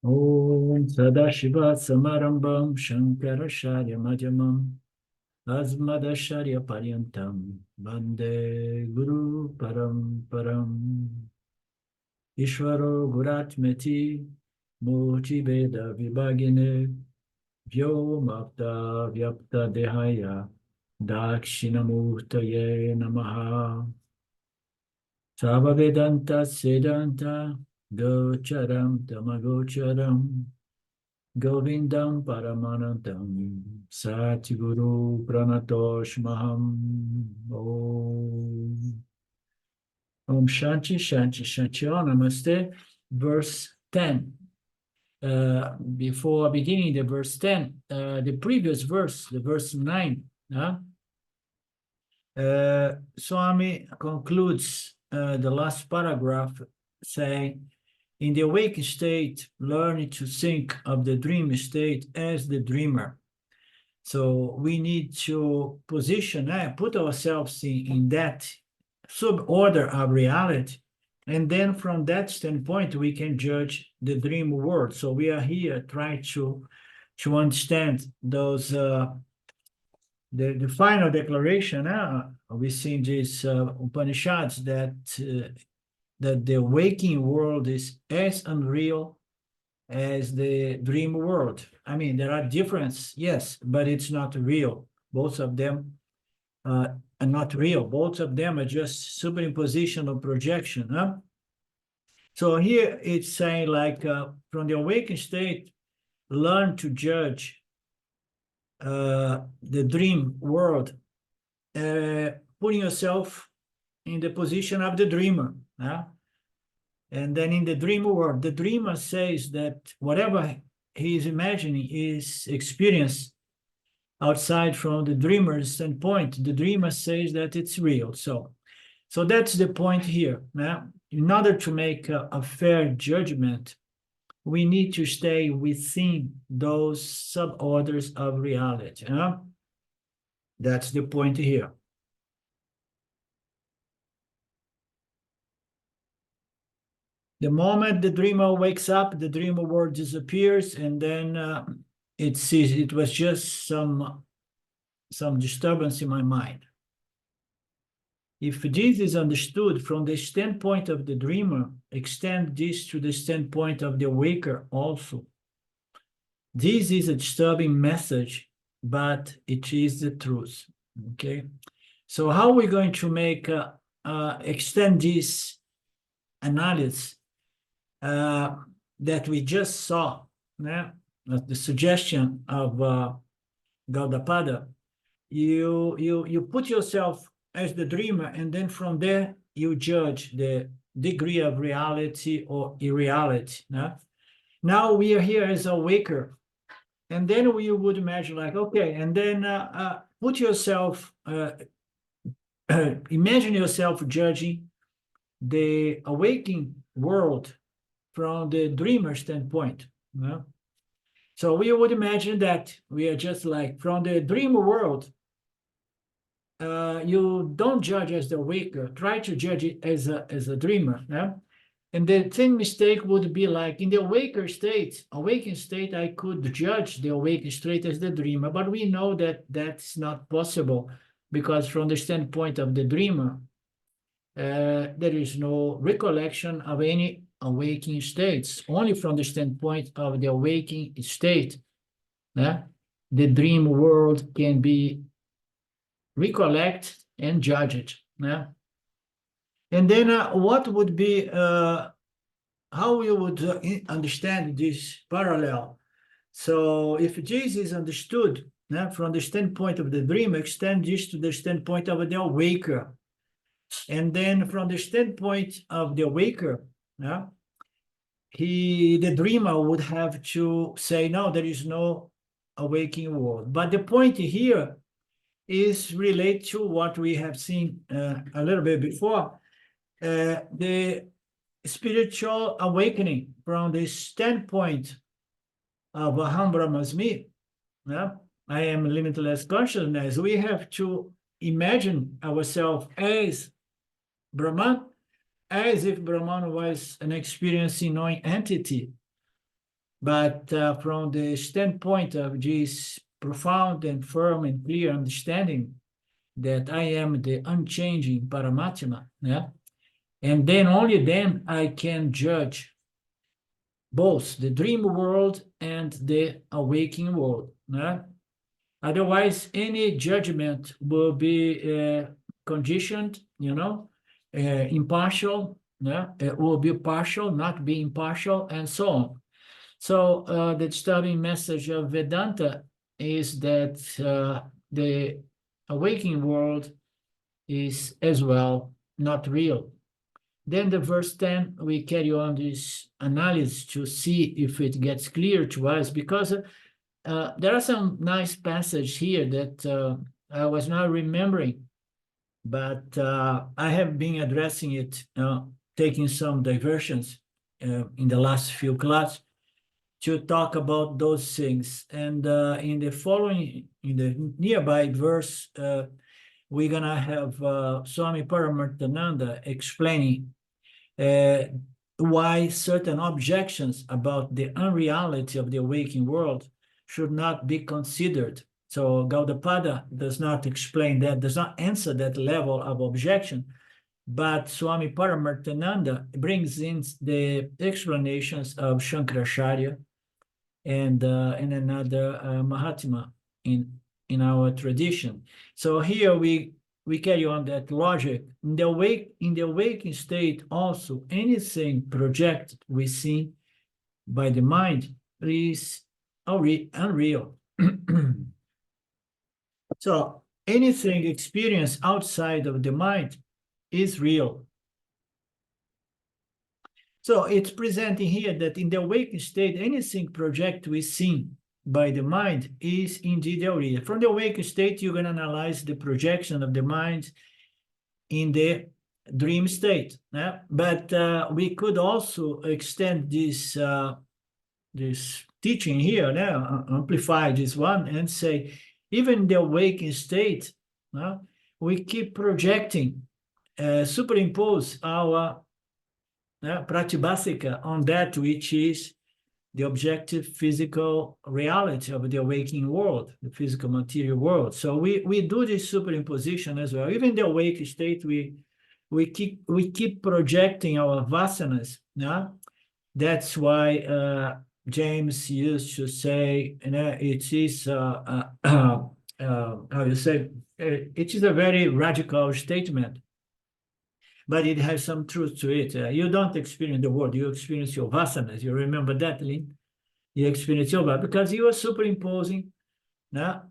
Om Sadashiva Samarambam Shankaracharya Madhyamam Asmadacharya Paryantam Bande Guru Param Ishvaro Guratmeti Murti Veda Vibhagine Vyomapta Vyapta Dehaya Dakshinamurtaye Namaha Savavedanta Sedanta Gocharam Tamagocharam Govindam Paramanandam Satguru Pranatoshmaham Om Shanti Shanti Shanti Om Namaste. Verse 10. Before beginning the verse 10, the previous verse, the verse 9, Swami concludes the last paragraph saying, in the awake state, learn to think of the dream state as the dreamer. So we need to position, put ourselves in that suborder of reality. And then from that standpoint, we can judge the dream world. So we are here trying to understand those, the final declaration. We see in these Upanishads that the waking world is as unreal as the dream world. I mean, there are differences, yes, but it's not real. Both of them are not real. Both of them are just superimposition of projection. So here it's saying like from the awakened state, learn to judge the dream world, putting yourself in the position of the dreamer. And then in the dream world, the dreamer says that whatever he is imagining is experience outside from the dreamer's standpoint. The dreamer says that it's real. So that's the point here. In order to make a fair judgment, we need to stay within those suborders of reality. That's the point here. The moment the dreamer wakes up, the dreamer world disappears, and then it sees it was just some disturbance in my mind. If this is understood from the standpoint of the dreamer, extend this to the standpoint of the waker also. This is a disturbing message, but it is the truth. Okay, so how are we going to make extend this analysis that we just saw, the suggestion of Gaudapada? You put yourself as the dreamer, and then from there you judge the degree of reality or irreality. Now we are here as a waker, and then we would imagine like, okay, and then put yourself, imagine yourself judging the awakening world from the dreamer standpoint. So we would imagine that we are just like from the dream world. You don't judge as the waker, try to judge it as a dreamer. And the same mistake would be like in the awakened state, I could judge the awakened state as the dreamer, but we know that that's not possible, because from the standpoint of the dreamer, there is no recollection of any awakening states. Only from the standpoint of the awakening state, the dream world can be recollect and judge it. And then what would be, how we would understand this parallel? So if this is understood from the standpoint of the dream, extend this to the standpoint of the awaker. And then from the standpoint of the awaker, the dreamer would have to say, no, there is no awakening world. But the point here is related to what we have seen a little bit before, the spiritual awakening from the standpoint of Aham Brahmasmi. I am limitless consciousness. We have to imagine ourselves as Brahman, as if Brahman was an experiencing knowing entity. But from the standpoint of this profound and firm and clear understanding that I am the unchanging Paramatma, yeah, and then only then I can judge both the dream world and the awakening world. Yeah? Otherwise, any judgment will be conditioned, impartial, yeah? It will be partial, not be impartial, and so on. So the disturbing message of Vedanta is that the awakening world is as well not real. Then the verse 10, we carry on this analysis to see if it gets clear to us, because there are some nice passages here that I was not remembering, but I have been addressing it, taking some diversions in the last few classes to talk about those things. And in the nearby verse, we're gonna have Swami Paramarthananda explaining why certain objections about the unreality of the awakening world should not be considered. So Gaudapada does not explain that, does not answer that level of objection, but Swami Paramarthananda brings in the explanations of Shankaracharya and another Mahatma in our tradition. So here we carry on that logic. In the awakening state also, anything projected we see by the mind is unreal. So anything experienced outside of the mind is real. So it's presenting here that in the awakened state, anything projected we see by the mind is indeed real. From the awakened state, you can analyze the projection of the mind in the dream state. Yeah? But we could also extend this teaching here, amplify this one, and say, even in the awakened state, we keep projecting, superimpose our pratibhasika on that which is the objective physical reality of the awakening world, the physical material world. So we do this superimposition as well. Even in the awake state, we keep projecting our vasanas. Yeah? That's why James used to say, it is how you say, it is a very radical statement, but it has some truth to it. You don't experience the world, you experience your vasanas. You remember that, Lynn? You experience your vasanas because you are superimposing your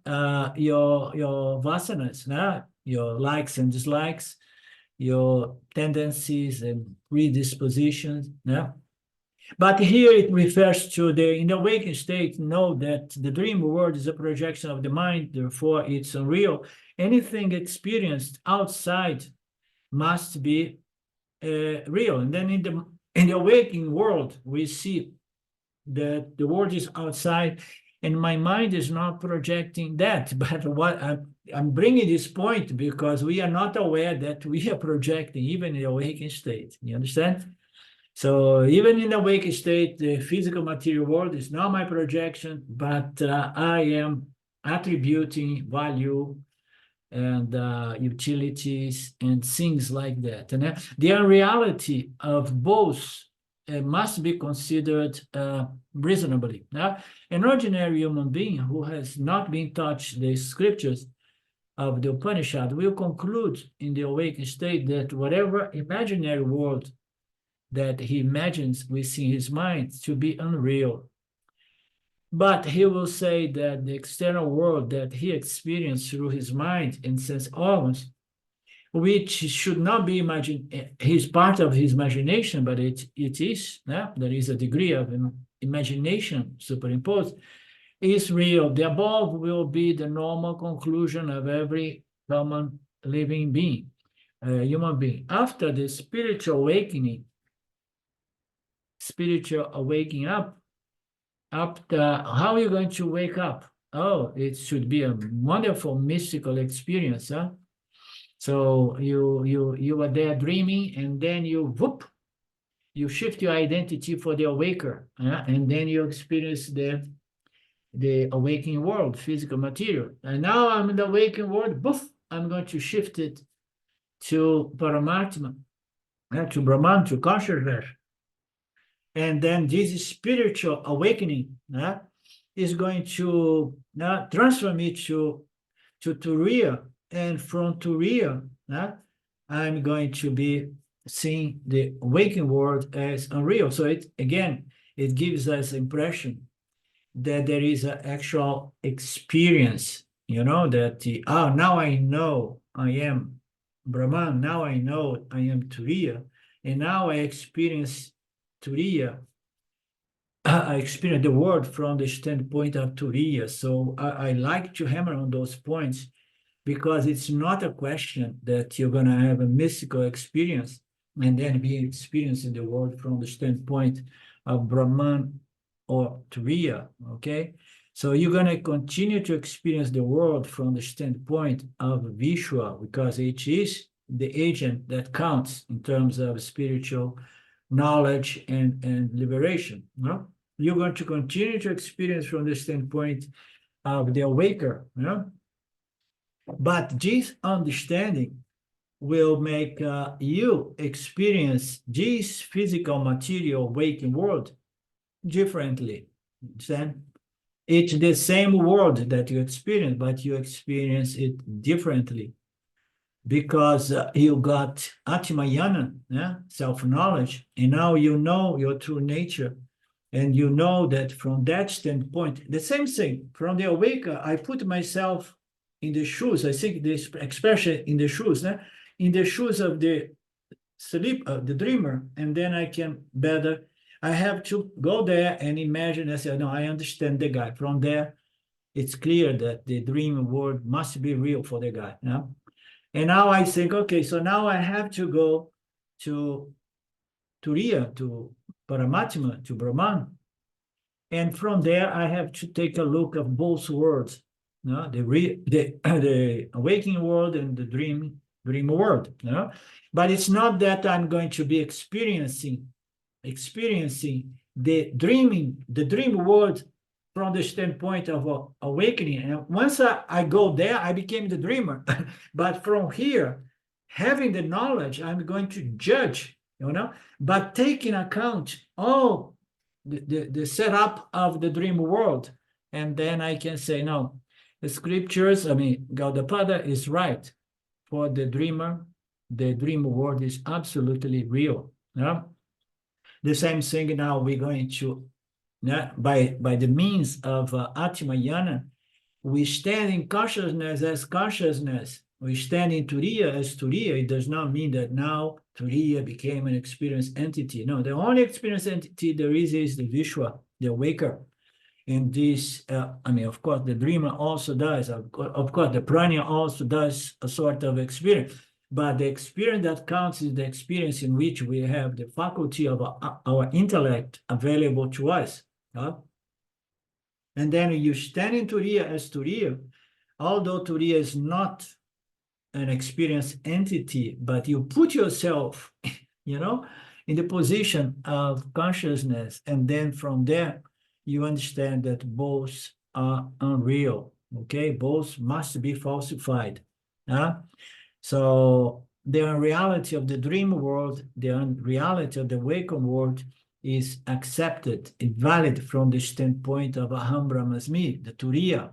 vasanas, your likes and dislikes, your tendencies and predispositions. But here it refers to in the waking state, know that the dream world is a projection of the mind, therefore it's unreal. Anything experienced outside must be real. And then in the waking world, we see that the world is outside, and my mind is not projecting that. But what I'm bringing this point because we are not aware that we are projecting even in the waking state. You understand? So even in the waking state, the physical material world is not my projection, but I am attributing value and utilities and things like that. And the unreality of both must be considered reasonably. An ordinary human being who has not been taught the scriptures of the Upanishad will conclude in the awakened state that whatever imaginary world that he imagines within his mind to be unreal. But he will say that the external world that he experienced through his mind and sense organs, which should not be his part of his imagination, but it is, there is a degree of imagination superimposed, is real. The above will be the normal conclusion of every common living being, human being. After the spiritual awakening up, how are you going to wake up? Oh, it should be a wonderful mystical experience, huh? So you are there dreaming, and then you whoop, You shift your identity for the awaker, and then you experience the awakening world, physical material. And now I'm in the awakening world, boof, I'm going to shift it to Paramatma, to Brahman, to consciousness. And then this spiritual awakening is going to transform me to Turiya. And from Turiya, I'm going to be seeing the waking world as unreal. So it gives us impression that there is an actual experience, that now I know I am Brahman, now I know I am Turiya, and now I experience Turiya. I experience the world from the standpoint of Turiya. So I like to hammer on those points because it's not a question that you're going to have a mystical experience and then be experiencing the world from the standpoint of Brahman or Turiya, okay? So you're going to continue to experience the world from the standpoint of Vishwa because it is the agent that counts in terms of spiritual knowledge and liberation. No? You're going to continue to experience from the standpoint of the awaker. But this understanding will make you experience this physical material waking world differently. Understand? It's the same world that you experience, but you experience it differently because you got Atmayana, self-knowledge, and now you know your true nature. And you know that from that standpoint, the same thing, from the awaker, I put myself in the shoes, I think this expression in the shoes, in the shoes of the the dreamer, and then I can better, I have to go there and imagine, I say, no, I understand the guy. From there, it's clear that the dream world must be real for the guy. And now I think, okay, so now I have to go to Turiya, to Paramatma, to Brahman. And from there, I have to take a look at both worlds, the waking world and the dream world. But it's not that I'm going to be experiencing the dream world from the standpoint of awakening. And once I go there, I became the dreamer. But from here, having the knowledge, I'm going to judge, but taking account all the setup of the dream world. And then I can say, no, the scriptures, Gaudapada is right. For the dreamer, the dream world is absolutely real. The same thing now we're going to, by the means of Atmayana, we stand in consciousness as consciousness. We stand in Turiya as Turiya. It does not mean that now Turiya became an experienced entity. No, the only experienced entity there is the Vishwa, the awaker. And this, of course, the dreamer also does. Of course, the prana also does a sort of experience. But the experience that counts is the experience in which we have the faculty of our intellect available to us. And then you stand in Turiya as Turiya, although Turiya is not an experienced entity, but you put yourself, in the position of consciousness, and then from there, you understand that both are unreal, okay? Both must be falsified. So the unreality of the dream world, the unreality of the waking world is accepted, valid from the standpoint of Aham Brahmasmi, the Turiya.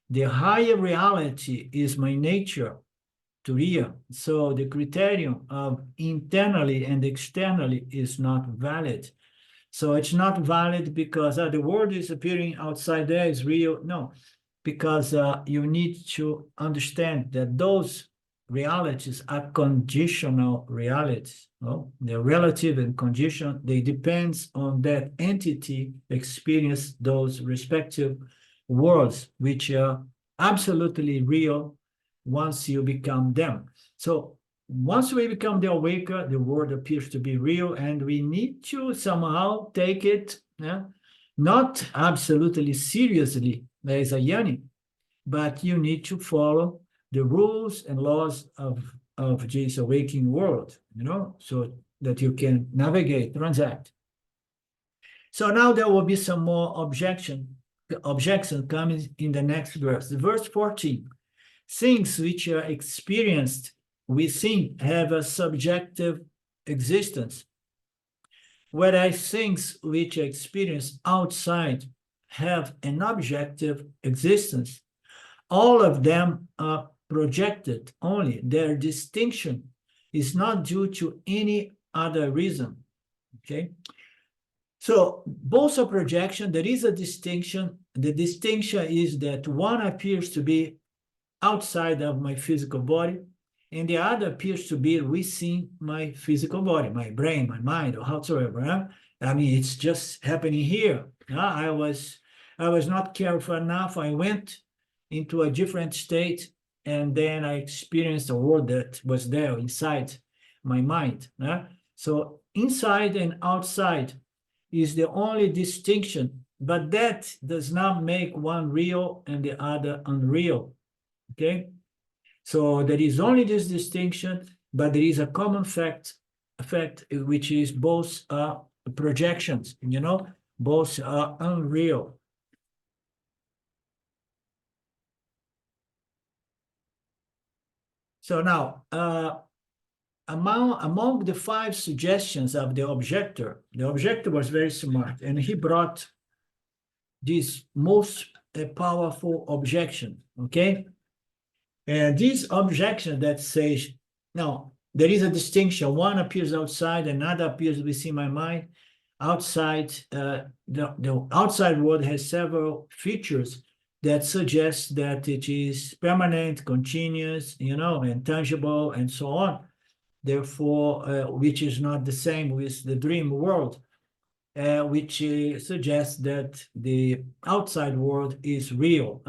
The higher reality is my nature, Turiya. So the criterion of internally and externally is not valid. So it's not valid because the world is appearing outside there is real. No, because you need to understand that those realities are conditional realities. They're relative and conditional. They depend on that entity experience those respective worlds, which are absolutely real once you become them. So once we become the awaker, the world appears to be real, and we need to somehow take it, not absolutely seriously as a yani, but you need to follow the rules and laws of this awakening world, So that you can navigate, transact. So now there will be some more objection coming in the next verse. Verse 14, things which are experienced within have a subjective existence, whereas things which are experienced outside have an objective existence. All of them are projected only. Their distinction is not due to any other reason, okay? So both are projection. There is a distinction. The distinction is that one appears to be outside of my physical body, and the other appears to be within my physical body, my brain, my mind, or howsoever. Huh? I mean, it's just happening here. I was not careful enough. I went into a different state, and then I experienced a world that was there inside my mind. So inside and outside is the only distinction, but that does not make one real and the other unreal. Okay, so there is only this distinction, but there is a common fact, which is both projections, both are unreal. So now, among the 5 suggestions of the objector was very smart, and he brought this most powerful objection, okay? And this objection that says, no, there is a distinction. One appears outside, another appears within my mind. Outside, the outside world has several features that suggest that it is permanent, continuous, and tangible, and so on. Therefore, which is not the same with the dream world, which suggests that the outside world is real.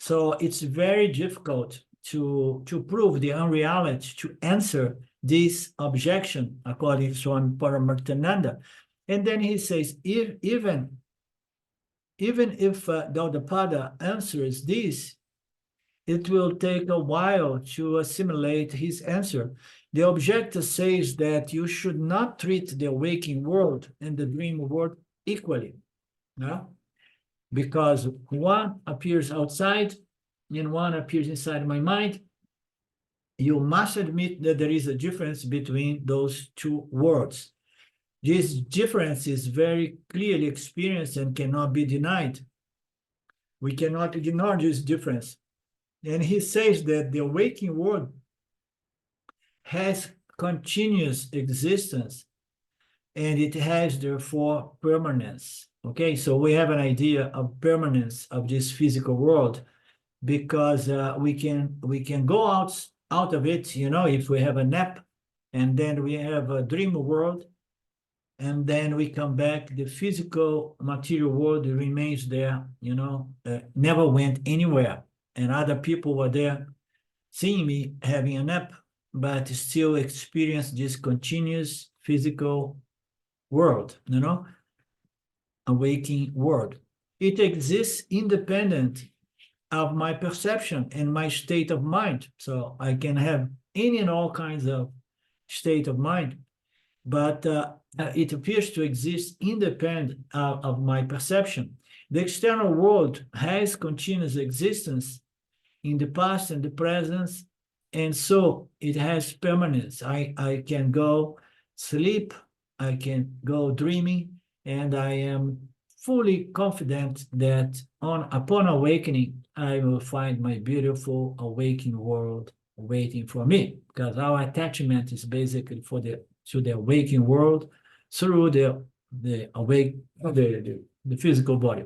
So it's very difficult to prove the unreality, to answer this objection, according to Swami Paramarthananda. And then he says, even if Gaudapada answers this, it will take a while to assimilate his answer. The objector says that you should not treat the waking world and the dream world equally, because one appears outside and one appears inside my mind. You must admit that there is a difference between those two worlds. This difference is very clearly experienced and cannot be denied. We cannot ignore this difference. And he says that the waking world has continuous existence, and it has, therefore, permanence. Okay, so we have an idea of permanence of this physical world, because we can go out of it, if we have a nap, and then we have a dream world, and then we come back. The physical material world remains there, never went anywhere, and other people were there seeing me having a nap, but still experience this continuous physical world, a waking world. It exists independent of my perception and my state of mind. So I can have any and all kinds of state of mind, but it appears to exist independent of my perception. The external world has continuous existence in the past and the present, and so it has permanence. I can go sleep, I can go dreaming, and I am fully confident that upon awakening, I will find my beautiful awakening world waiting for me, because our attachment is basically to the awakening world through the physical body,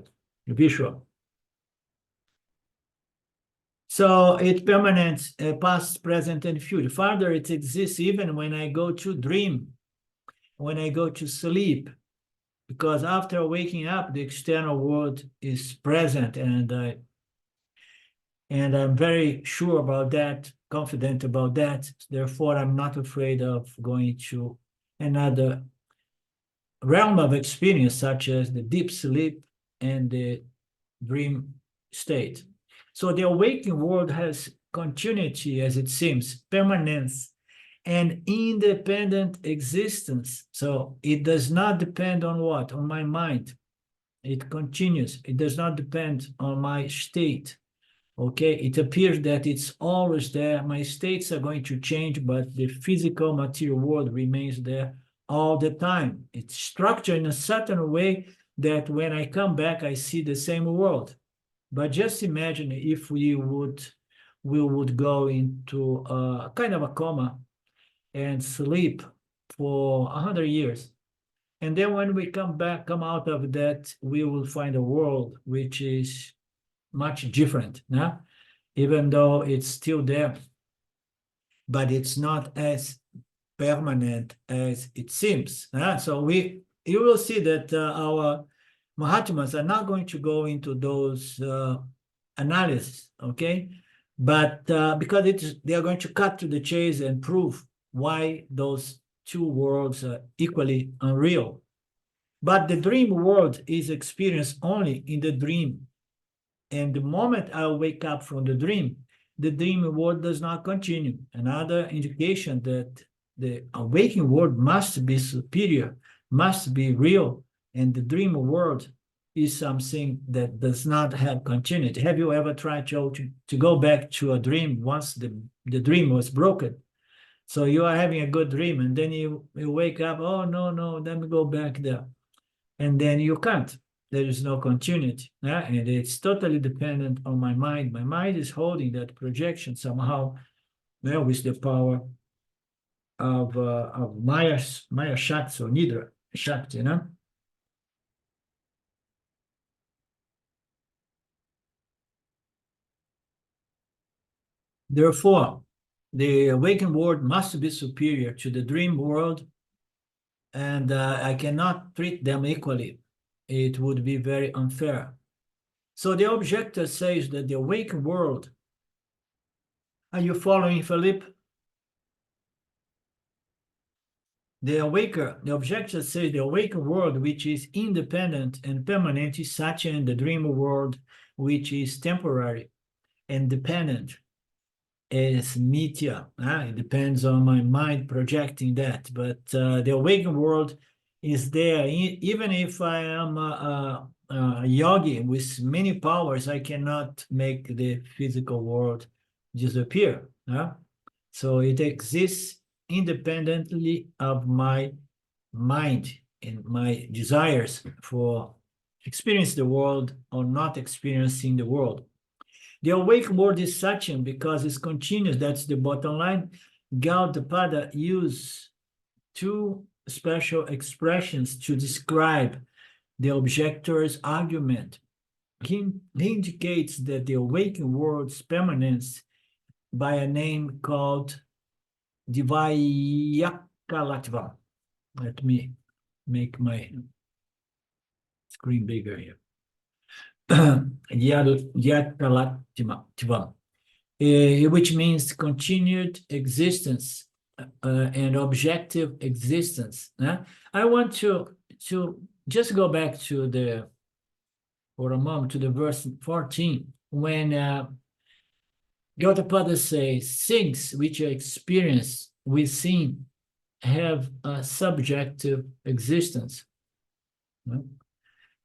the visual. So it's permanent, past, present, and future. Further, it exists even when I go to dream, when I go to sleep, because after waking up, the external world is present, and I'm very sure about that, confident about that. Therefore, I'm not afraid of going to another realm of experience, such as the deep sleep and the dream state. So the awakening world has continuity, as it seems, permanence, and independent existence. So it does not depend on what? On my mind. It continues. It does not depend on my state. Okay, it appears that it's always there. My states are going to change, but the physical material world remains there all the time. It's structured in a certain way that when I come back, I see the same world. But just imagine if we would go into a kind of a coma and sleep for 100 years. And then when we come out of that, we will find a world which is much different, yeah? Even though it's still there, but it's not as permanent as it seems. Yeah? So you will see that our Mahatmas are not going to go into those analysis, okay? But because they are going to cut to the chase and prove why those two worlds are equally unreal. But the dream world is experienced only in the dream. And the moment I wake up from the dream world does not continue. Another indication that the awakening world must be superior, must be real, and the dream world is something that does not have continuity. Have you ever tried to go back to a dream once the dream was broken? So you are having a good dream, and then you wake up, oh, no, let me go back there. And then you can't. There is no continuity, yeah? And it's totally dependent on my mind. My mind is holding that projection somehow, well, with the power of Maya Shakti or Nidra Shakti, you know? Therefore, the awakened world must be superior to the dream world, and I cannot treat them equally. It would be very unfair. So the objector says that the awakened world, are you following, Philippe? The objector says the awakened world, which is independent and permanent, is Satya, and the dream world, which is temporary and dependent, is Mithya. It depends on my mind projecting that. But the awakened world is there. Even if I am a yogi with many powers, I cannot make the physical world disappear. So it exists independently of my mind and my desires for experience the world or not experiencing the world. The awake world is Satyam because it's continuous. That's the bottom line. Gaudapada used two special expressions to describe the objector's argument. He indicates that the awakened world's permanence by a name called Divayakalatva. Let me make my screen bigger here. Yakalatva, which means continued existence and objective existence. I want to just go back for a moment to the verse 14, when Gaudapada says, things which are experienced within have a subjective existence,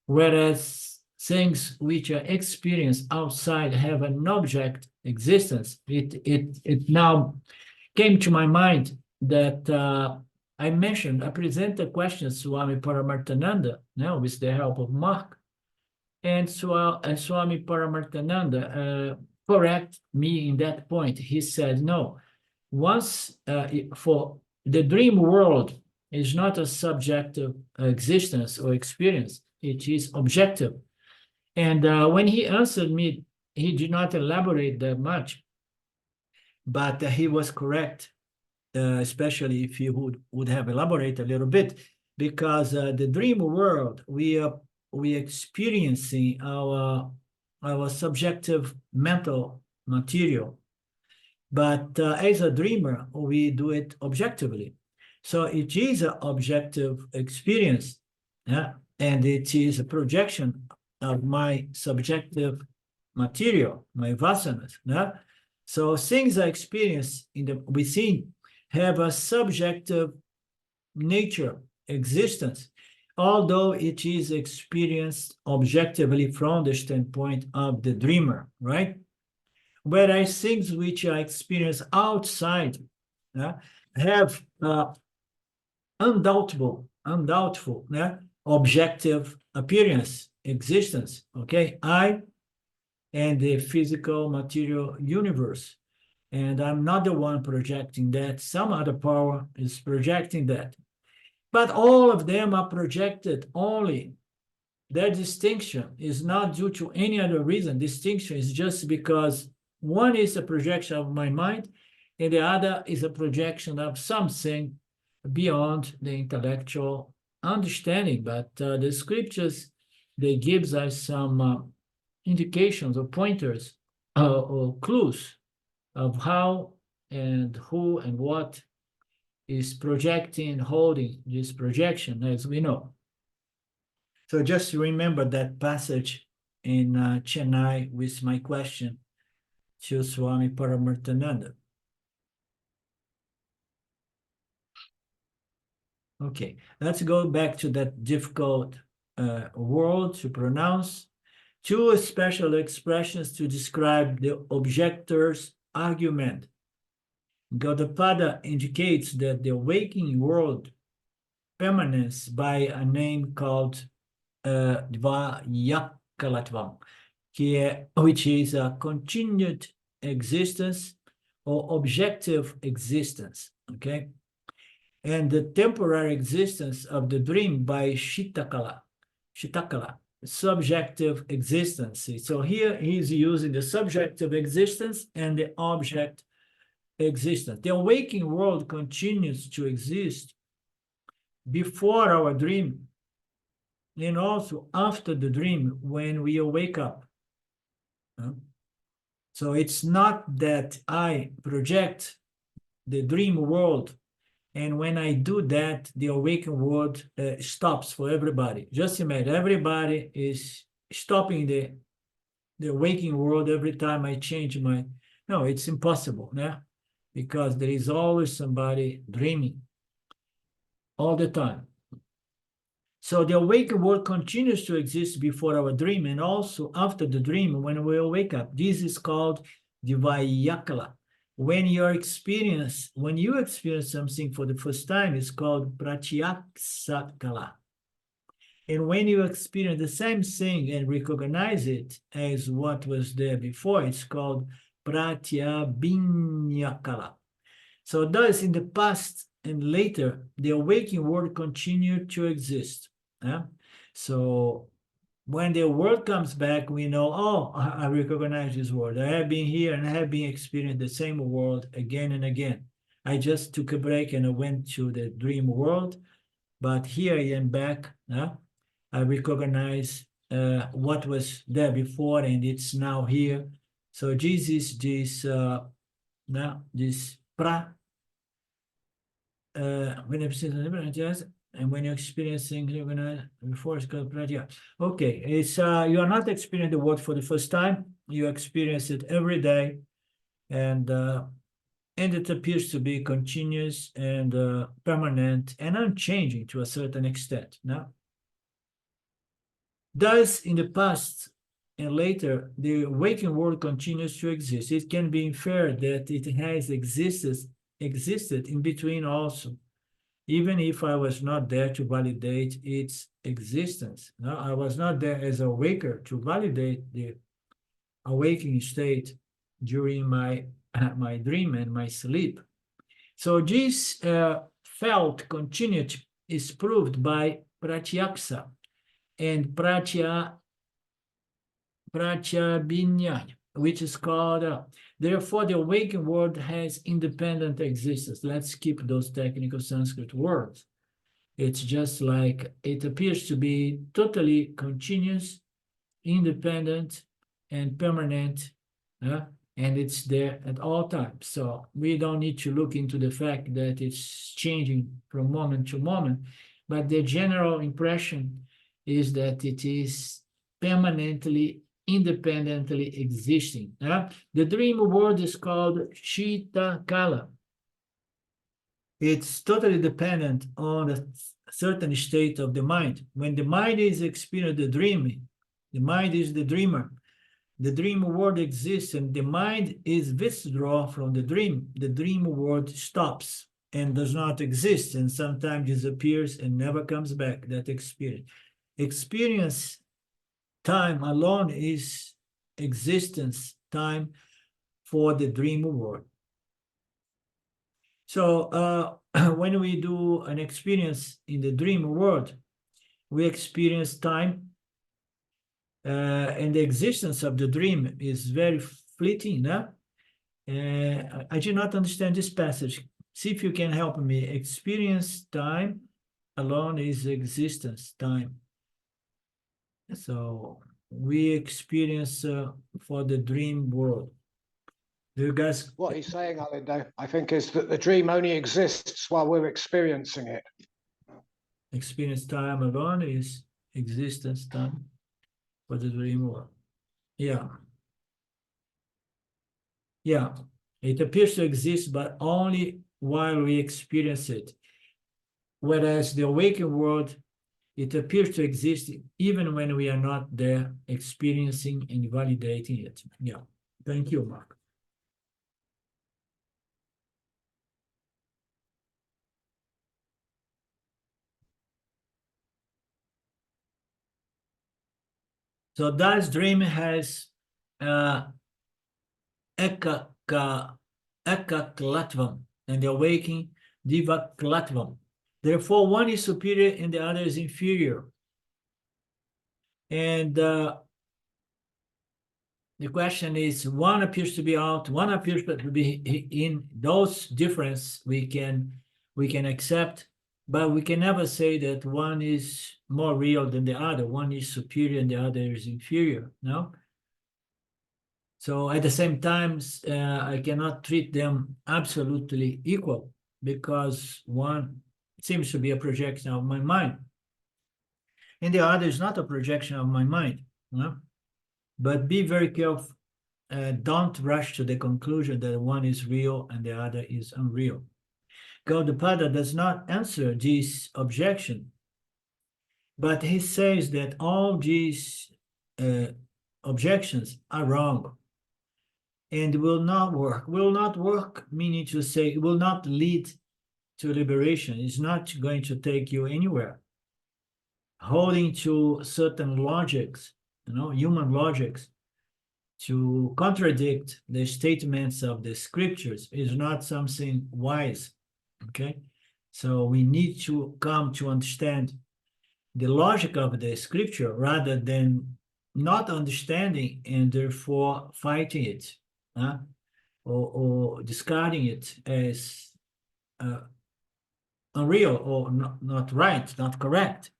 whereas things which are experienced outside have an object existence. It now came to my mind that I presented questions to Swami Paramarthananda, now with the help of Mark, and Swami Paramarthananda correct me in that point. He said, no, once for the dream world is not a subjective existence or experience, it is objective. And when he answered me, he did not elaborate that much, but he was correct, especially if he would have elaborated a little bit, because the dream world, we experiencing our subjective mental material, but as a dreamer, we do it objectively. So it is an objective experience, and it is a projection of my subjective material, my vasanas. So things I experience within have a subjective nature, existence, although it is experienced objectively from the standpoint of the dreamer, right? Whereas things which are experienced outside have undoubtful objective appearance, existence, okay? I and the physical material universe. And I'm not the one projecting that. Some other power is projecting that. But all of them are projected only. Their distinction is not due to any other reason. Distinction is just because one is a projection of my mind and the other is a projection of something beyond the intellectual understanding. But the scriptures, they gives us some indications or pointers or clues of how and who and what is projecting, holding this projection, as we know. So just remember that passage in Chennai with my question to Swami Paramarthananda. Okay, let's go back to that difficult word to pronounce. Two special expressions to describe the objector's argument. Gaudapada indicates that the waking world permanence by a name called Dvayakalatvam, which is a continued existence or objective existence, okay? And the temporary existence of the dream by Shitakala, subjective existence. So here he's using the subjective existence and the object existence. The waking world continues to exist before our dream and also after the dream when we wake up. So it's not that I project the dream world, and when I do that, the awakened world stops for everybody. Just imagine, everybody is stopping the waking world every time I change my... No, it's impossible, yeah? Because there is always somebody dreaming all the time. So the awakened world continues to exist before our dream and also after the dream when we wake up. This is called Divayakala. When you experience something for the first time, it's called Pratyaksakala. And when you experience the same thing and recognize it as what was there before, it's called Pratyabinyakala. So thus, in the past and later, the awakening world continued to exist. So when the world comes back, we know, oh, I recognize this world. I have been here and I have been experiencing the same world again and again. I just took a break and I went to the dream world, but here I am back. I recognize what was there before and it's now here. So this is this pra. And when you're experiencing before it's called pratya. Okay, it's you are not experiencing the world for the first time. You experience it every day, and it appears to be continuous and permanent and unchanging to a certain extent. Now, thus in the past and later, the waking world continues to exist. It can be inferred that it has existed in between also, even if I was not there to validate its existence. No, I was not there as a waker to validate the awakening state during my dream and my sleep. So this felt continuity is proved by pratyaksa and pratyabinya, which is called therefore the awakened world has independent existence. Let's keep those technical Sanskrit words. It's just like it appears to be totally continuous, independent, and permanent, and it's there at all times. So we don't need to look into the fact that it's changing from moment to moment, but the general impression is that it is permanently, independently existing. The dream world is called Shita Kala. It's totally dependent on a certain state of the mind. When the mind is experiencing the dream, the mind is the dreamer. The dream world exists and the mind is withdrawn from the dream world stops and does not exist and sometimes disappears and never comes back, that experience. Experience time alone is existence time for the dream world. So when we do an experience in the dream world, we experience time and the existence of the dream is very fleeting. No? I do not understand this passage. See if you can help me. Experience time alone is existence time. So we experience for the dream world. Do you guys? What he's saying, Alindo, I think, is that the dream only exists while we're experiencing it. Experience time alone is existence time for the dream world. Yeah. Yeah. It appears to exist, but only while we experience it. Whereas the awakened world, it appears to exist even when we are not there experiencing and validating it. Yeah. Thank you, Mark. So that dream has ekaklatvam and the awakening divaklatvam. Therefore, one is superior and the other is inferior. And the question is, one appears to be out, one appears to be in. Those difference we can accept, but we can never say that one is more real than the other. One is superior and the other is inferior. No. So at the same time, I cannot treat them absolutely equal because one seems to be a projection of my mind, and the other is not a projection of my mind. No? But be very careful. Don't rush to the conclusion that one is real and the other is unreal. Gaudapada does not answer this objection, but he says that all these objections are wrong and will not work. Will not work, meaning to say it will not lead to liberation. It's not going to take you anywhere. Holding to certain logics, human logics, to contradict the statements of the scriptures is not something wise, okay? So we need to come to understand the logic of the scripture rather than not understanding and therefore fighting it, or discarding it as unreal or not right, not correct.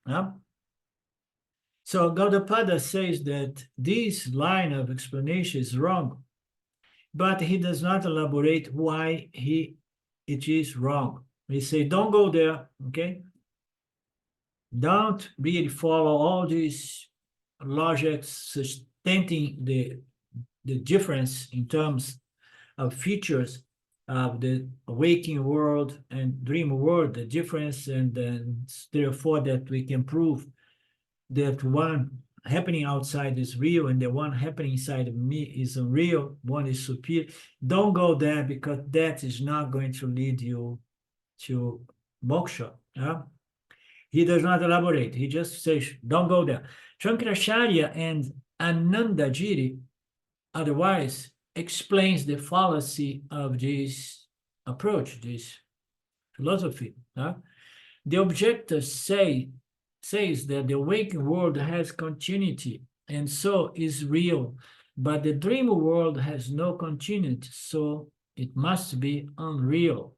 So Gaudapada says that this line of explanation is wrong, but he does not elaborate why it is wrong. He say, don't go there, okay? Don't really follow all these logics sustaining the difference in terms of features of the waking world and dream world, the difference, and then therefore that we can prove that one happening outside is real and the one happening inside of me is unreal, one is superior. Don't go there because that is not going to lead you to moksha. He does not elaborate. He just says, don't go there. Shankaracharya and Anandagiri otherwise explains the fallacy of this approach, this philosophy. The objector says that the waking world has continuity and so is real, but the dream world has no continuity, so it must be unreal.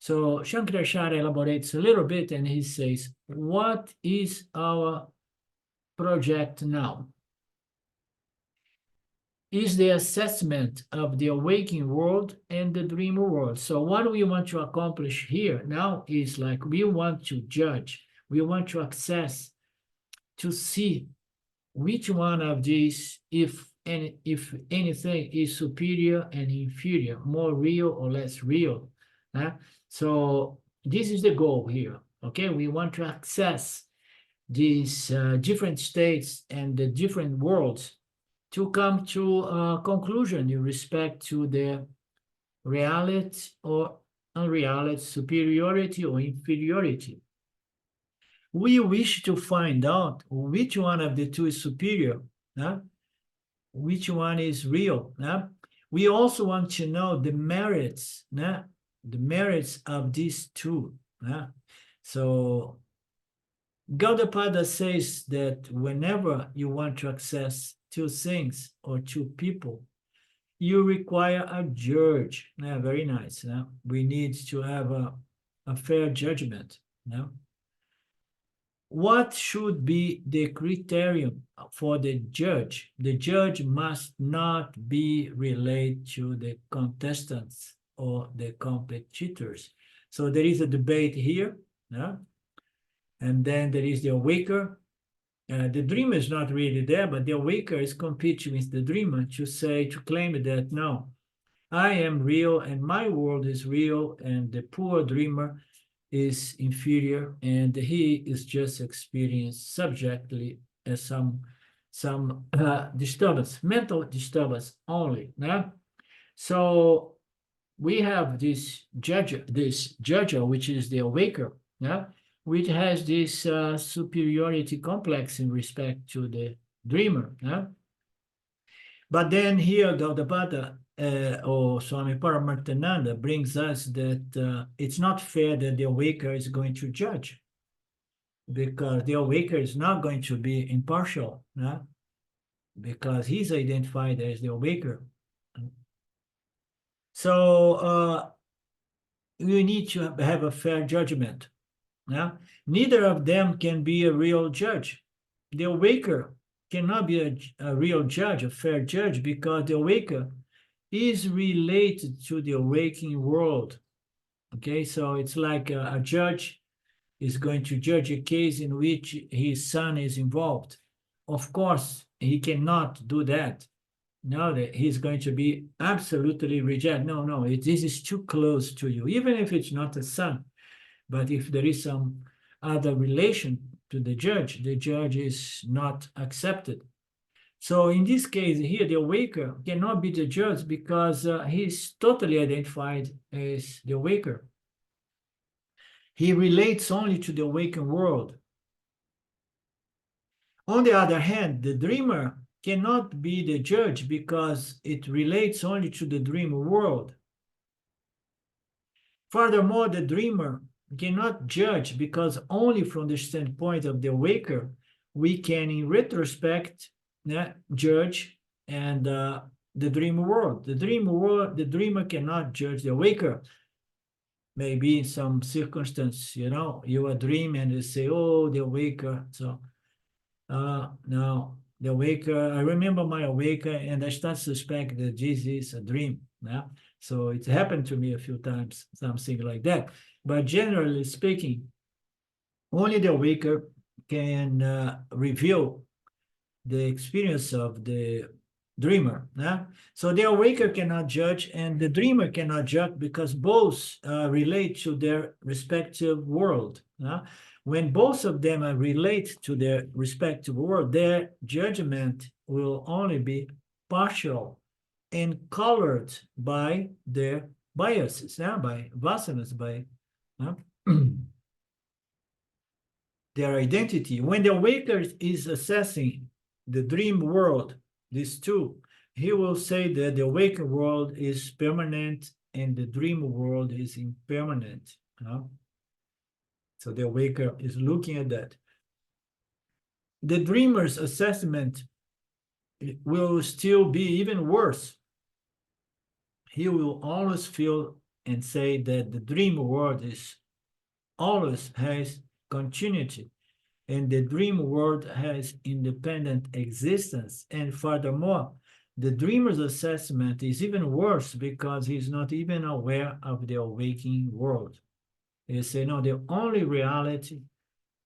So Shankaracharya elaborates a little bit and he says, what is our project now? Is the assessment of the awakening world and the dream world. So what we want to accomplish here now is like we want to judge, we want to access, to see which one of these, if anything, is superior and inferior, more real or less real. So this is the goal here. Okay, we want to access these different states and the different worlds to come to a conclusion in respect to the reality or unreality, superiority or inferiority. We wish to find out which one of the two is superior, which one is real. We also want to know the merits, the merits of these two. So Gaudapada says that whenever you want to access two things or two people, you require a judge. Very nice. We need to have a fair judgment. What should be the criterion for the judge? The judge must not be related to the contestants or the competitors. So there is a debate here, and then there is the awaker. The dreamer is not really there, but the awaker is competing with the dreamer to claim that no, I am real and my world is real, and the poor dreamer is inferior, and he is just experienced subjectively as some disturbance, mental disturbance only. So we have this judge, which is the awaker, which has this superiority complex in respect to the dreamer. But then here, Gaudapada or Swami Paramarthananda brings us that it's not fair that the awaker is going to judge, because the awaker is not going to be impartial, because he's identified as the awaker. So you need to have a fair judgment. Neither of them can be a real judge. The awaker cannot be a real judge, a fair judge, because the awaker is related to the awakening world. Okay, so it's like a judge is going to judge a case in which his son is involved. Of course, he cannot do that. No, that he's going to be absolutely reject. No, this is too close to you, even if it's not a son. But if there is some other relation to the judge is not accepted. So in this case here, the awaker cannot be the judge because he's totally identified as the awaker. He relates only to the awakened world. On the other hand, the dreamer cannot be the judge because it relates only to the dream world. Furthermore, the dreamer cannot judge because only from the standpoint of the awaker, we can, in retrospect, judge and the dream world. The dream world, the dreamer cannot judge the awaker. Maybe in some circumstance, you are dreaming and they say, oh, the awaker. So no, the awaker, I remember my awaker and I start to suspect that this is a dream. So it happened to me a few times, something like that. But generally speaking, only the awaker can reveal the experience of the dreamer. So the awaker cannot judge and the dreamer cannot judge because both relate to their respective world. When both of them relate to their respective world, their judgment will only be partial and colored by their biases, by vasanas, by their identity. When the awaker is assessing the dream world, these two, he will say that the awakened world is permanent and the dream world is impermanent. So the awaker is looking at that. The dreamer's assessment will still be even worse. He will always feel and say that the dream world always has continuity and the dream world has independent existence. And furthermore, the dreamer's assessment is even worse because he's not even aware of the awakening world. He say, no, the only reality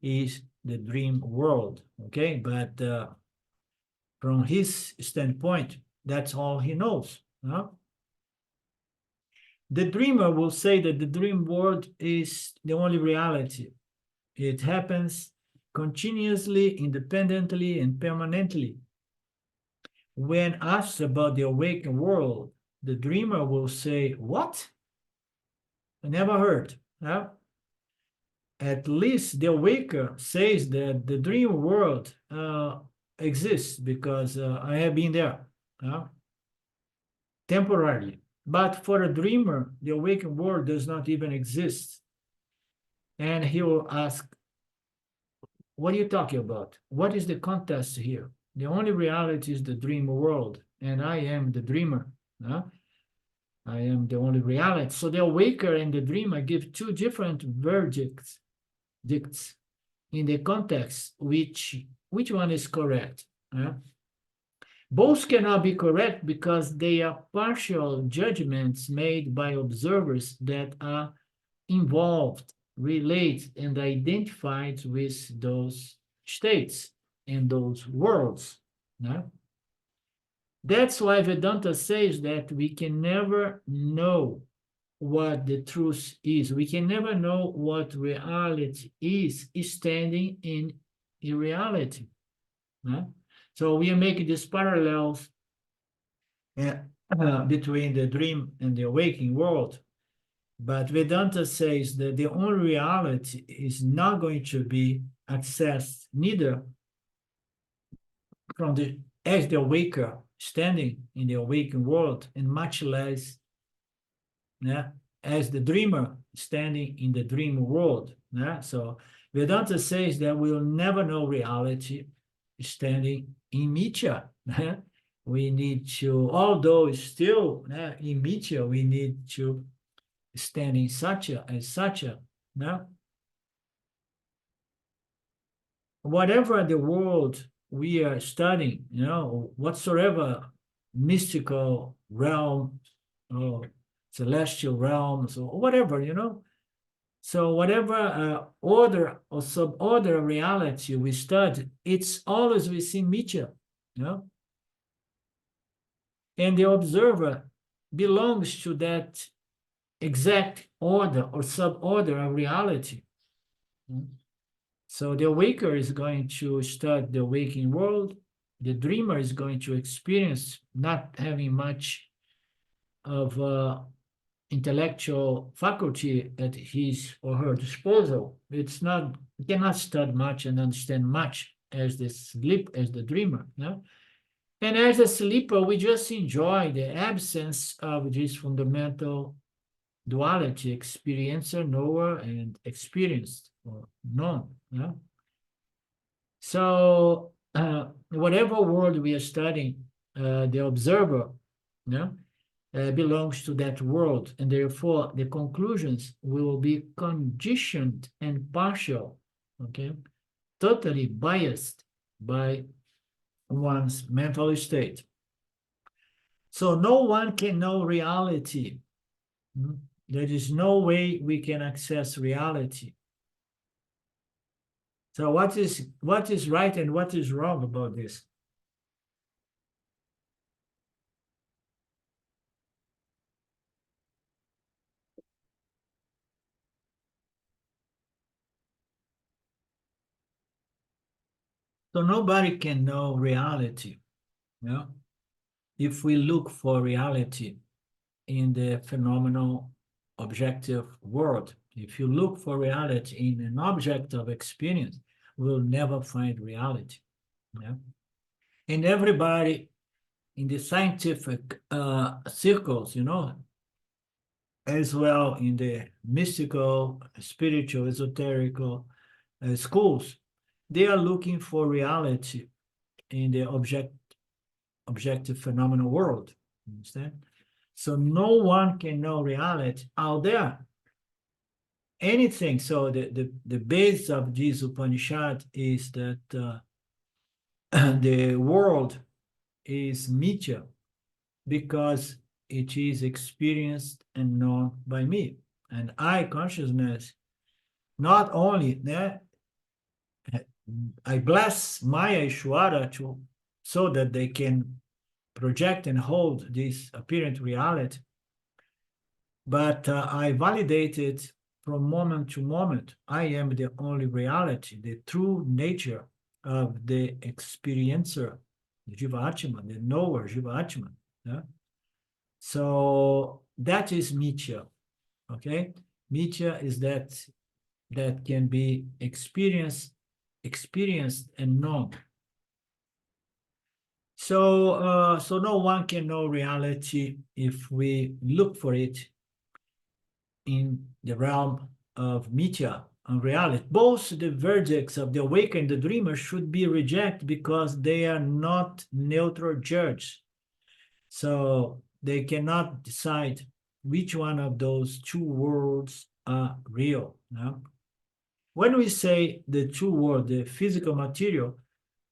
is the dream world, okay? But from his standpoint, that's all he knows. The dreamer will say that the dream world is the only reality. It happens continuously, independently, and permanently. When asked about the awakened world, the dreamer will say, "What? I never heard." Huh? At least the awaker says that the dream world exists because I have been there temporarily. But for a dreamer, the awakened world does not even exist. And he will ask, what are you talking about? What is the contest here? The only reality is the dream world, and I am the dreamer. I am the only reality. So the awaker and the dreamer give two different verdicts in the context. Which one is correct? Both cannot be correct because they are partial judgments made by observers that are involved, related, and identified with those states and those worlds. That's why Vedanta says that we can never know what the truth is. We can never know what reality is standing in irreality. So we are making these parallels between the dream and the waking world. But Vedanta says that the only reality is not going to be accessed neither from as the awaker standing in the awakened world, and much less as the dreamer standing in the dream world. So Vedanta says that we will never know reality standing in Mithya. We need to, although still in Mithya, we need to stand in Satya as Satya. Whatever the world we are studying, whatsoever mystical realm or celestial realms or whatever, so whatever order or suborder reality we study, it's always within Mithya, and the observer belongs to that exact order or suborder of reality. So the awaker is going to study the waking world. The dreamer is going to experience not having much of intellectual faculty at his or her disposal. It's not, you cannot study much and understand much as the dreamer. And as a sleeper, we just enjoy the absence of this fundamental duality, experiencer, knower, and experienced or known. So whatever world we are studying, the observer belongs to that world, and therefore the conclusions will be conditioned and partial, totally biased by one's mental state. So no one can know reality. There is no way we can access reality. So what is right and what is wrong about this? So nobody can know reality. If we look for reality in the phenomenal objective world, if you look for reality in an object of experience, we'll never find reality. And everybody in the scientific circles, as well in the mystical, spiritual, esoterical schools, they are looking for reality in the objective phenomenal world. Understand? So no one can know reality out there. Anything. So the base of this Upanishad is that the world is Mithya because it is experienced and known by me. And I consciousness, not only that, I bless Maya Ishwara so that they can project and hold this apparent reality. but I validate it from moment to moment. I am the only reality, the true nature of the experiencer, the Jiva Atman, the knower, Jiva Atman. Yeah? So that is Mithya, okay? Mithya is that can be experienced and known. So, so no one can know reality if we look for it in the realm of Mithya, unreality. Both the verdicts of the awakened and the dreamer should be rejected because they are not neutral judges. So they cannot decide which one of those two worlds are real. No? When we say the two worlds, the physical material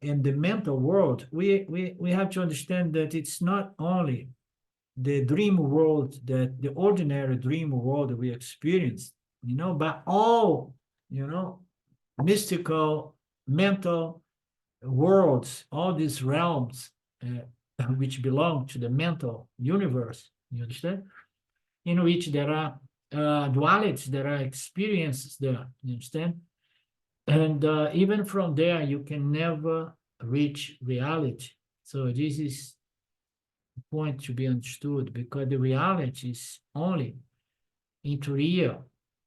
and the mental world, we have to understand that it's not only the dream world, that the ordinary dream world that we experience, but all, mystical, mental worlds, all these realms which belong to the mental universe, you understand? In which there are dualities, there are experiences there, you understand? And even from there, you can never reach reality. So this is a point to be understood, because the reality is only interior,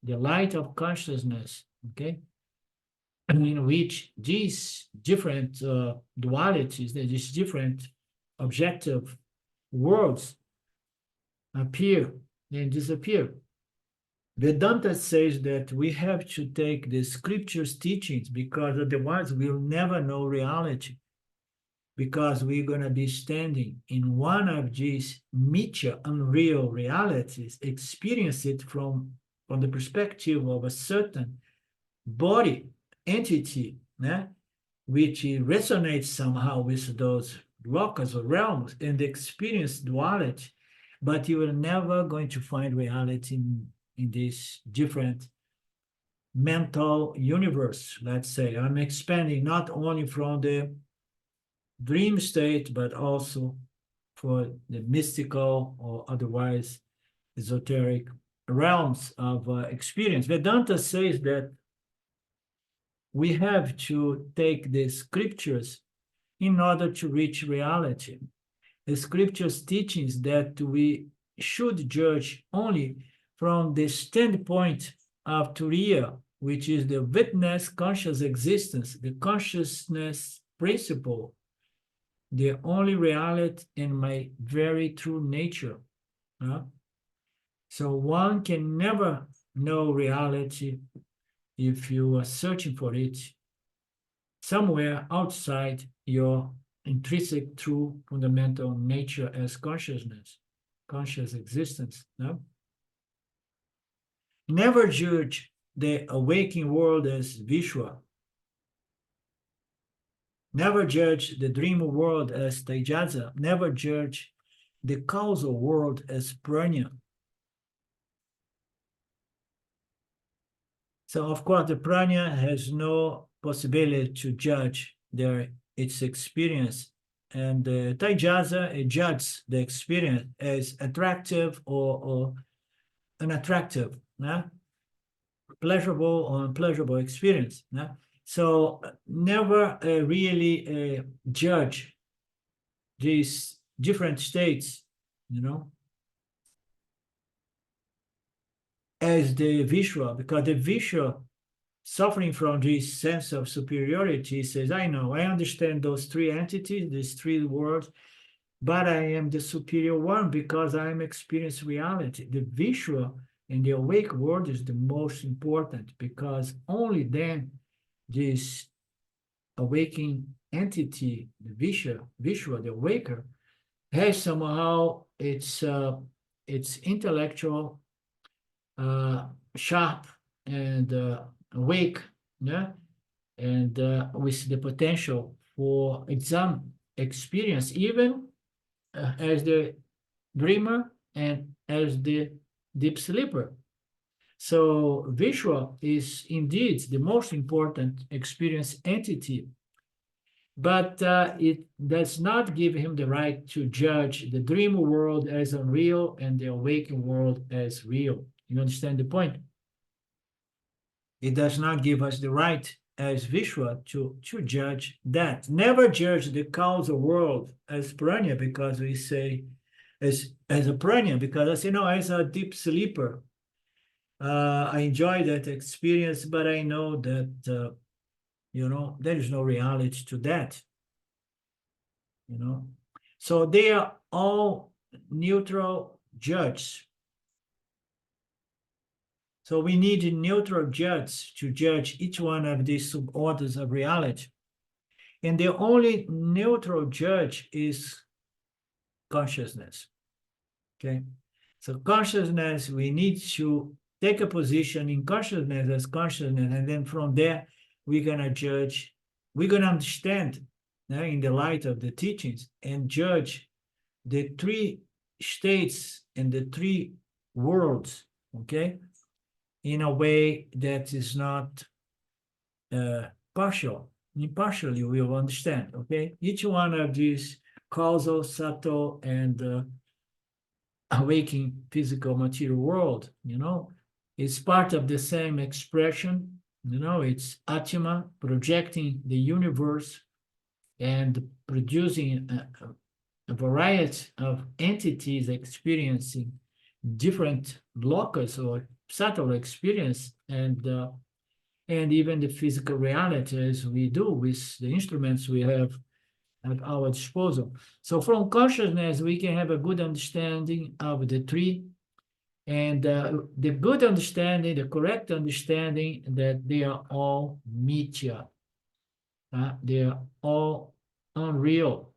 the light of consciousness, okay? In which these different dualities, these different objective worlds appear and disappear. Vedanta says that we have to take the scriptures teachings, because otherwise we'll never know reality, because we're going to be standing in one of these Mithya, unreal realities, experience it from the perspective of a certain body, entity, which resonates somehow with those lokas or realms and experience duality, but you are never going to find reality in this different mental universe. Let's say I'm expanding not only from the dream state, but also for the mystical or otherwise esoteric realms of experience. Vedanta says that we have to take the scriptures in order to reach reality. The scriptures teachings that we should judge only from the standpoint of Turiya, which is the witness conscious existence, the consciousness principle, the only reality in my very true nature. So one can never know reality if you are searching for it somewhere outside your intrinsic true fundamental nature as consciousness, conscious existence. No? Never judge the awakening world as Vishwa. Never judge the dream world as Tejaza. Never judge the causal world as Pranya. So, of course, the Pranya has no possibility to judge its experience. And Tejaza judges the experience as attractive or unattractive, pleasurable or unpleasurable experience. So never really judge these different states, as the Vishwa, because the Vishwa, suffering from this sense of superiority, says, I know, I understand those three entities, these three worlds, but I am the superior one because I am experiencing reality. The Vishwa in the awake world is the most important, because only then this awakening entity, the Vishwa, the awaker, has somehow its intellectual sharp and awake, and with the potential for exam experience, even as the dreamer and as the deep sleeper. So Vishwa is indeed the most important experience entity, but it does not give him the right to judge the dream world as unreal and the awakened world as real. You understand the point? It does not give us the right as Vishwa to judge that. Never judge the causal world as pranya, because we say as a pranya, because I say, no, as a deep sleeper, I enjoy that experience, but I know that, there is no reality to that, So they are all neutral judges. So we need a neutral judge to judge each one of these suborders of reality. And the only neutral judge is consciousness. Okay? So consciousness, we need to take a position in consciousness as consciousness, and then from there, we're going to judge, we're going to understand in the light of the teachings and judge the three states and the three worlds, okay? In a way that is not partial. Impartially, we will understand, okay? Each one of these causal, subtle, and awakening physical material world, is part of the same expression, it's Atma projecting the universe and producing a variety of entities experiencing different locus or subtle experience, and even the physical reality as we do with the instruments we have at our disposal. So from consciousness, we can have a good understanding of the three, and the good understanding, the correct understanding that they are all mithya. They are all unreal.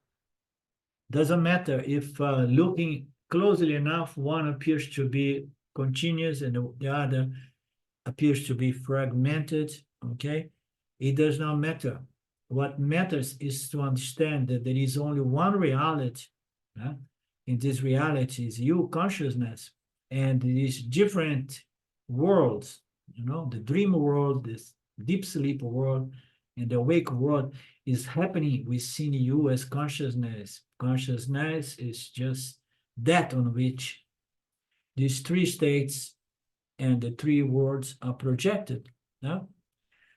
Doesn't matter if looking closely enough, one appears to be continuous and the other appears to be fragmented, okay? It does not matter. What matters is to understand that there is only one reality. In this reality is you, consciousness, and these different worlds, the dream world, this deep sleep world, and the awake world is happening within you as consciousness. Consciousness is just that on which these three states and the three worlds are projected.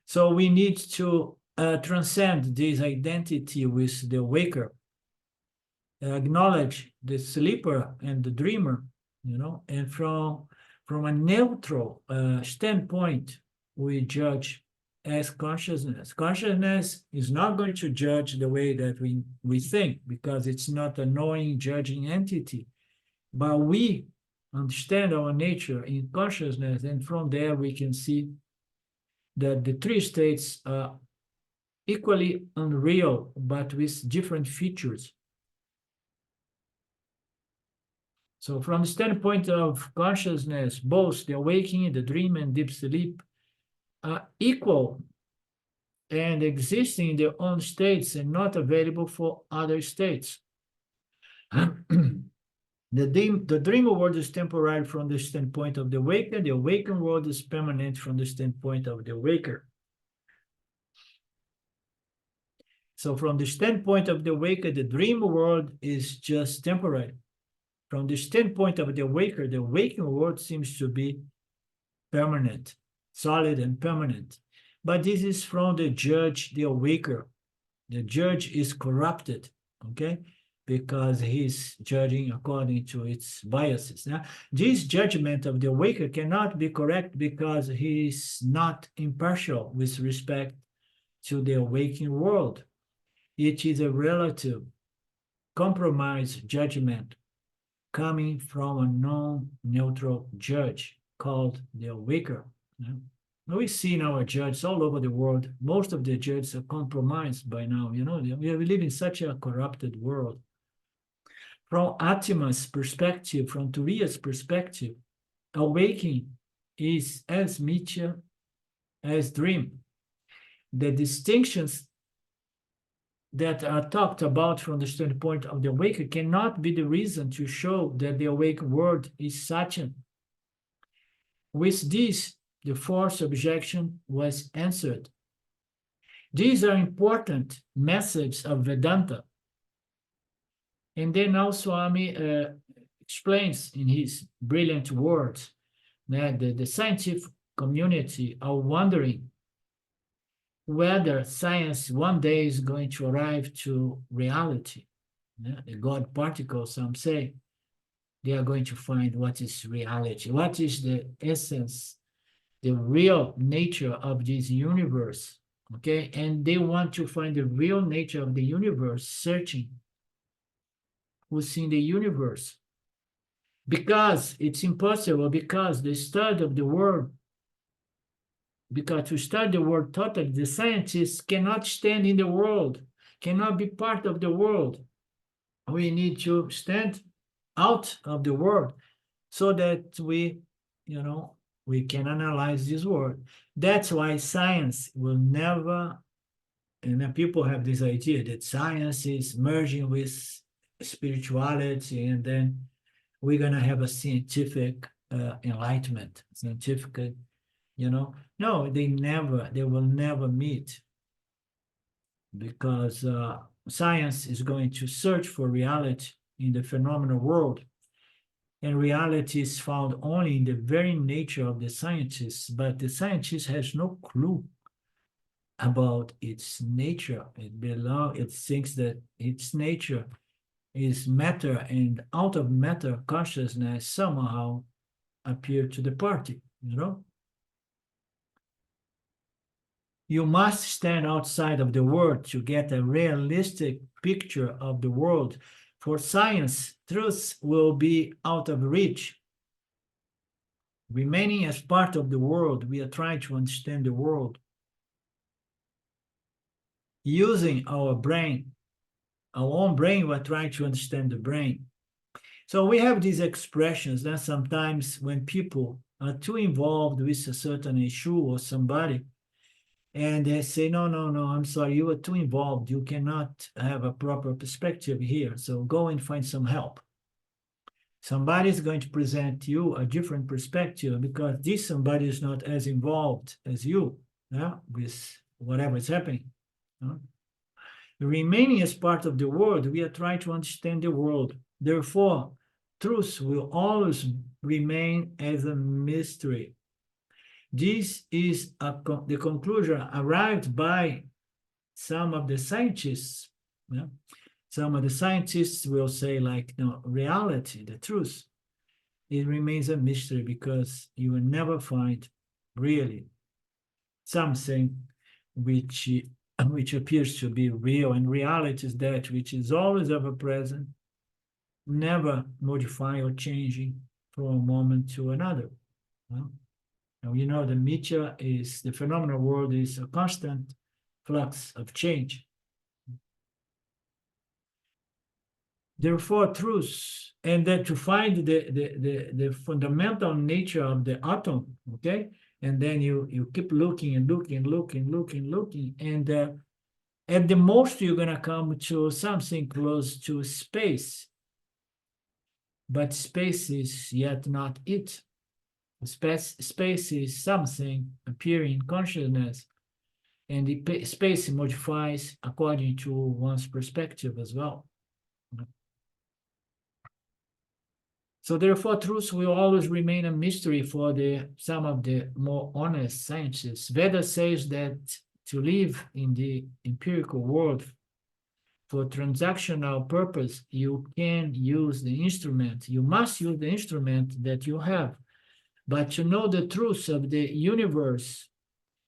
So we need to transcend this identity with the waker, acknowledge the sleeper and the dreamer, and from a neutral standpoint, we judge as consciousness. Consciousness is not going to judge the way that we think, because it's not a knowing, judging entity. But we understand our nature in consciousness, and from there we can see that the three states are equally unreal, but with different features. So from the standpoint of consciousness, both the awakening, the dream, and deep sleep are equal and existing in their own states and not available for other states. The dream world is temporary from the standpoint of the waker. The awakened world is permanent from the standpoint of the waker. So from the standpoint of the waker, the dream world is just temporary. From the standpoint of the waker, the waking world seems to be permanent, solid and permanent. But this is from the judge, the awaker. The judge is corrupted, okay? Because he's judging according to its biases. Now, this judgment of the awaker cannot be correct because he's not impartial with respect to the awakening world. It is a relative, compromised judgment coming from a non-neutral judge called the awaker. We see in our judges all over the world, most of the judges are compromised by now. We live in such a corrupted world. From Atma's perspective, from Turiya's perspective, awakening is as mithya as dream. The distinctions that are talked about from the standpoint of the awaker cannot be the reason to show that the awake world is Satya. With this, the fourth objection was answered. These are important messages of Vedanta. And then now Swami explains in his brilliant words that the scientific community are wondering whether science one day is going to arrive to reality. The God particles, some say, they are going to find what is reality, what is the essence, the real nature of this universe, okay? And they want to find the real nature of the universe, searching who's in the universe. Because it's impossible, because the study of the world, because to study the world totally, the scientists cannot stand in the world, cannot be part of the world. We need to stand out of the world so that we can analyze this world. That's why science will never, and then people have this idea that science is merging with spirituality, and then we're going to have a scientific enlightenment, scientific, no, they will never meet, because science is going to search for reality in the phenomenal world. And reality is found only in the very nature of the scientist, but the scientist has no clue about its nature. It thinks that its nature is matter, and out of matter consciousness somehow appear to the party, You must stand outside of the world to get a realistic picture of the world. For science, truth will be out of reach. Remaining as part of the world, we are trying to understand the world. Using our brain, our own brain, we're trying to understand the brain. So we have these expressions that sometimes when people are too involved with a certain issue or somebody, and they say, no, I'm sorry, you are too involved. You cannot have a proper perspective here. So go and find some help. Somebody is going to present you a different perspective because this somebody is not as involved as you with whatever is happening. Remaining as part of the world, we are trying to understand the world. Therefore, truth will always remain as a mystery. This is the conclusion arrived by some of the scientists. Some of the scientists will say, like, no, reality, the truth, it remains a mystery because you will never find really something which appears to be real. And reality is that which is always ever present, never modifying or changing from a moment to another. And the nature is, the phenomenal world is a constant flux of change. Therefore, truth, and then to find the fundamental nature of the atom, okay? And then you keep looking and looking, and at the most you're gonna come to something close to space. But space is yet not it. Space is something appearing in consciousness, and the space modifies according to one's perspective as well. So therefore, truth will always remain a mystery for some of the more honest scientists. Veda says that to live in the empirical world for transactional purpose, you can use the instrument. You must use the instrument that you have. But to know the truth of the universe,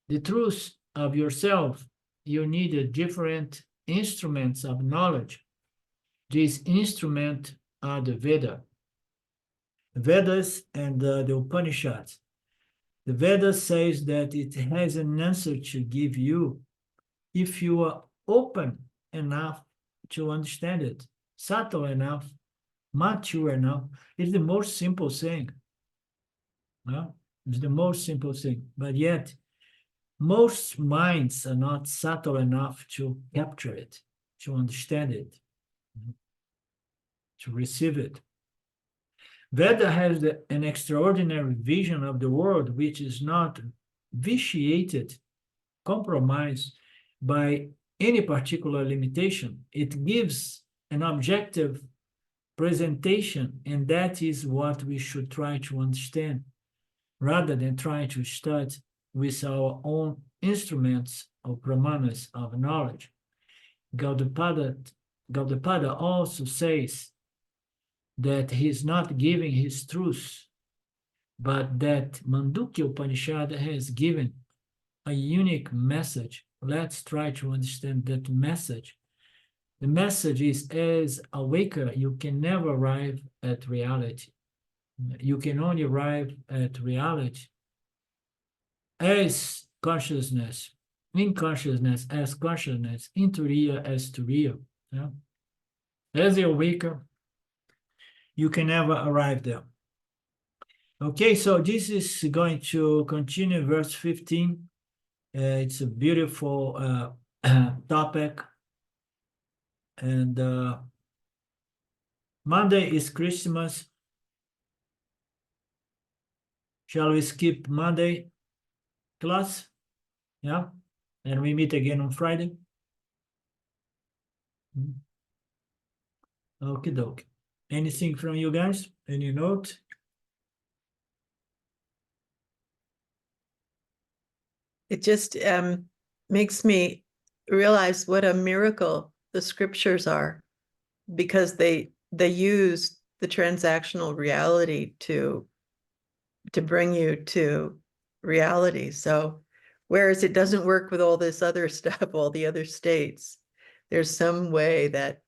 the truth of yourself, you need different instruments of knowledge. These instruments are the Vedas and the Upanishads. The Vedas says that it has an answer to give you if you are open enough to understand it, subtle enough, mature enough. It's the most simple thing. It's the most simple thing. But yet, most minds are not subtle enough to capture it, to understand it, to receive it. Veda has an extraordinary vision of the world which is not vitiated, compromised by any particular limitation. It gives an objective presentation, and that is what we should try to understand, rather than trying to start with our own instruments or pramanas of knowledge. Gaudapada also says that he is not giving his truth, but that Mandukya Upanishad has given a unique message. Let's try to understand that message. The message is, as a waker, you can never arrive at reality. You can only arrive at reality as consciousness, in consciousness as consciousness, in Turiya as Turiya. Yeah? As a waker, you can never arrive there. Okay, so this is going to continue verse 15. It's a beautiful topic. And Monday is Christmas. Shall we skip Monday class? Yeah, and we meet again on Friday. Okay, doke. Anything from you guys? Any note? It just makes me realize what a miracle the scriptures are, because they use the transactional reality to bring you to reality. So whereas it doesn't work with all this other stuff, all the other states, there's some way that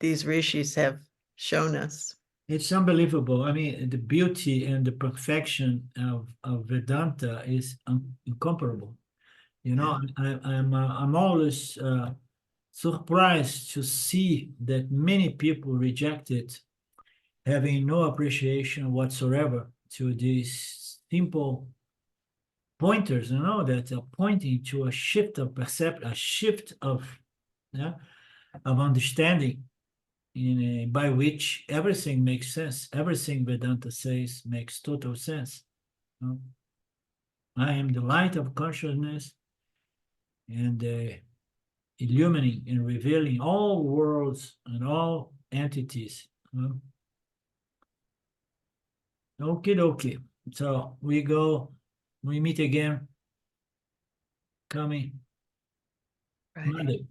these rishis have shown us. It's unbelievable. I mean, the beauty and the perfection of Vedanta is incomparable. You know, I'm always surprised to see that many people reject it, having no appreciation whatsoever to these simple pointers, you know, that are pointing to a shift of perception, a shift of understanding, by which everything makes sense. Everything Vedanta says makes total sense. I am the light of consciousness, and illumining and revealing all worlds and all entities. Okay. So we meet again coming Monday.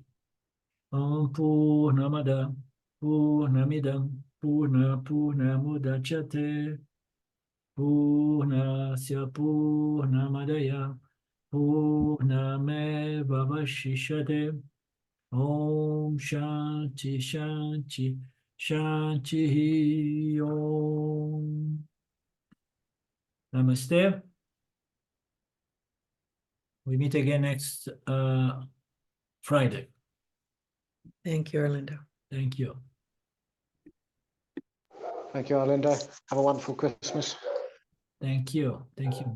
Om Purnamada Purnamidam Purnamudachyate Purnasya Purnamadaya Purnameva Vashishate. Om Shanti Shanti Shanti Om. Namaste. We meet again next Friday. Thank you, Orlando. Thank you. Thank you, Arlindo. Have a wonderful Christmas. Thank you. Thank you.